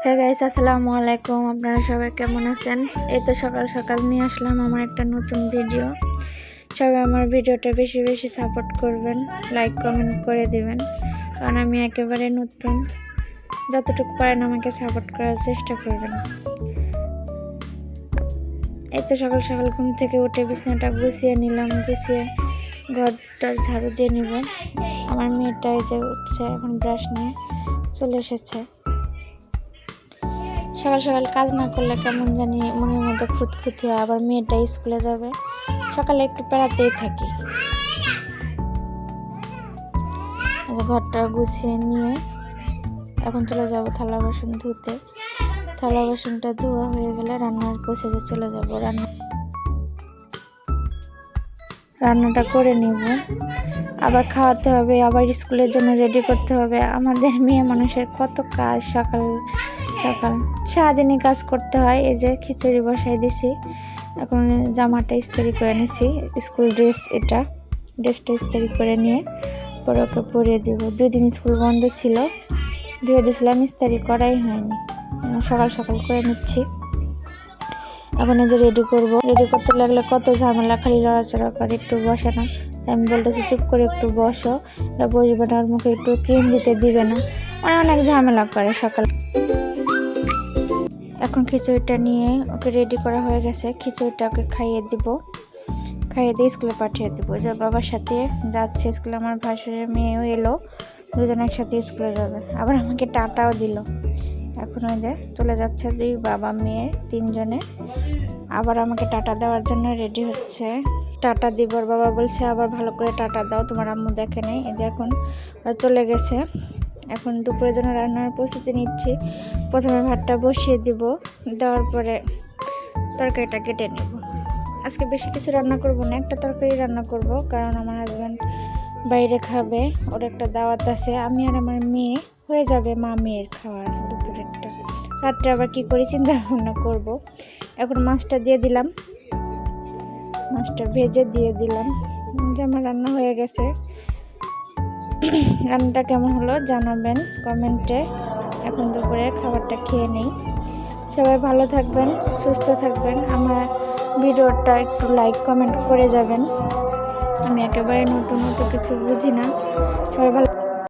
হ্যাঁ গাইস, আসসালামু আলাইকুম। আপনারা সবাই কেমন আছেন? এই তো সকাল সকাল নিয়ে আসলাম আমার একটা নতুন ভিডিও। সবাই আমার ভিডিওটা বেশি বেশি সাপোর্ট করবেন, লাইক কমেন্ট করে দিবেন, কারণ আমি একেবারে নতুন। যতটুকু পারেন আমাকে সাপোর্ট করার চেষ্টা করবেন। এই তো সকাল সকাল ঘুম থেকে উঠে বিছানাটা গুছিয়ে নিলাম, গুছিয়ে ঘরটা ঝাড়ু দিয়ে নিব। আমার মেয়েটা এই যে উঠছে, এখন ব্রাশ নিয়ে চলে এসেছে। সকাল সকাল কাজ না করলে কেমন জানি মনের মধ্যে খুঁতখুঁতি হয়। আবার মেয়েটা স্কুলে যাবে, সকালে একটু পেড়াতেই থাকি। ঘরটা গুছিয়ে নিয়ে এখন চলে যাব থালা বাসন ধুতে। থালা বাসনটা ধোয়া হয়ে গেলে রান্নার প্রসেসে চলে যাব। রান্নাটা করে নিব, আবার খাওয়াতে হবে, আবার স্কুলের জন্য রেডি করতে হবে। আমাদের মেয়ে মানুষের কত কাজ, সকাল সকাল সারাদিনই কাজ করতে হয়। এই যে খিচুড়ি বসাই দিছি, এখন জামাটা ইস্ত্রি করে নিছি, স্কুল ড্রেস, এটা ড্রেসটা ইস্ত্রি করে নিয়ে পরে ওকে পরিয়ে দিব। 2 দিন স্কুল বন্ধ ছিল, ধুয়ে দিয়েছিলাম, ইস্ত্রি করাই হয়নি। সকাল সকাল করে নিচ্ছি। এখন এই যে রেডি করব। রেডি করতে লাগলে কত ঝামেলা, খালি লড়াচড়া করে, একটু বসে না। আমি বলতেছি চুপ করে একটু বসো, এটা বসবে না, ওর মুখে একটু ক্রিম দিতে দিবে না, অনেক ঝামেলা করে সকাল। এখন খিচুড়িটা নিয়ে ওকে রেডি করা হয়ে গেছে, খিচুড়িটা ওকে খাইয়ে দিব, খাইয়ে দিয়ে স্কুলে পাঠিয়ে দেবো। যে বাবার সাথে যাচ্ছে স্কুলে, আমার ভাসুরের মেয়েও এলো, দুজন একসাথে স্কুলে যাবে। আবার আমাকে টাটাও দিল। এখন ওই যে চলে যাচ্ছে 2 বাবা মেয়ে 3 জনে। আবার আমাকে টাটা দেওয়ার জন্য রেডি হচ্ছে, টাটা দিবার বাবা বলছে আবার ভালো করে টাটা দাও, তোমার আম্মু দেখে নেই। এই যে এখন চলে গেছে। এখন দুপুরের জন্য রান্নার প্রস্তুতি নিচ্ছি। প্রথমে ভাতটা বসিয়ে দিব, দেওয়ার পরে তরকারিটা কেটে নেব। আজকে বেশি কিছু রান্না করব না, একটা তরকারি রান্না করব, কারণ আমার হাজব্যান্ড বাইরে খাবে, ওর একটা দাওয়াত আছে। আমি আর আমার মেয়ে হয়ে যাবে মা মেয়ের খাওয়ার দুপুরেরটা। রাত্রে আবার কি করি চিন্তা ভাবনা করব। এখন মাছটা দিয়ে দিলাম, মাছটা ভেজে দিয়ে দিলাম। যে আমার রান্না হয়ে গেছে। রান্নাটা কেমন হলো জানাবেন কমেন্টে। এখন দুপুরে খাবারটা খেয়ে নেই। সবাই ভালো থাকবেন, সুস্থ থাকবেন। আমার ভিডিওটা একটু লাইক কমেন্ট করে যাবেন। আমি একেবারে নতুন কিছু বুঝি না। সবাই ভালো।